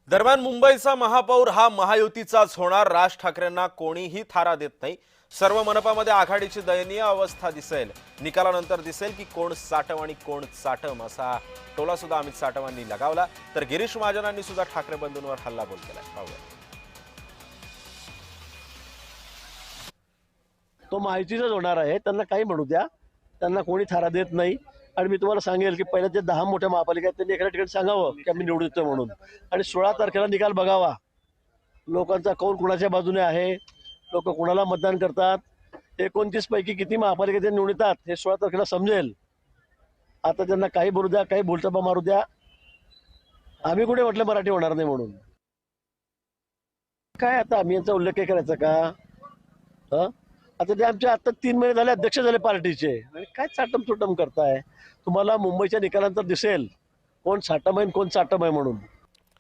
दरम्यान मुंबईचा महापौर हा महायुतीचाच होणार। राज ठाकरेंना कोणीही थारा देत नाही। सर्व मनपामध्ये आघाडीची दयनीय अवस्था दिसेल। निकालानंतर दिसेल की कोण साटम आणि कोण चाटम असा टोला सुद्धा अमित साटमांनी लगावला। तर गिरीश महाजनांनी सुद्धा ठाकरे बंधूंवर हल्लाबोल केलाय। पाहूया। तो माहितीचाच होणार आहे। त्यांना काही म्हणू द्या, त्यांना कोणी थारा देत नाही। आणि मी तुम्हाला सांगेल की पहिल्या जे 10 मोठ्या महापालिका आहेत त्यांनी एका ठिकाणी सांगावं की आम्ही निवडून येतो म्हणून, आणि 16 तारखेला निकाल बघावा। लोकांचा कौल कुणाच्या बाजूने आहे, लोक कुणाला मतदान करतात, 29 पैकी किती महापालिका ते निवडून येतात हे 16 तारखेला समजेल। आता त्यांना काही बोलू द्या, काही बोलचापा मारू द्या। आम्ही कुठे म्हटलं मराठी होणार नाही म्हणून? काय आता आम्ही यांचा उल्लेख काय करायचा का? हं? आता ते आमचे आता 3 महिने झाले अध्यक्ष झाले पार्टीचे, आणि काय चाटम चुटम करताय? तुम्हाला मुंबईच्या निकालानंतर दिसेल कोण साटम आहे कोण चाटम आहे म्हणून।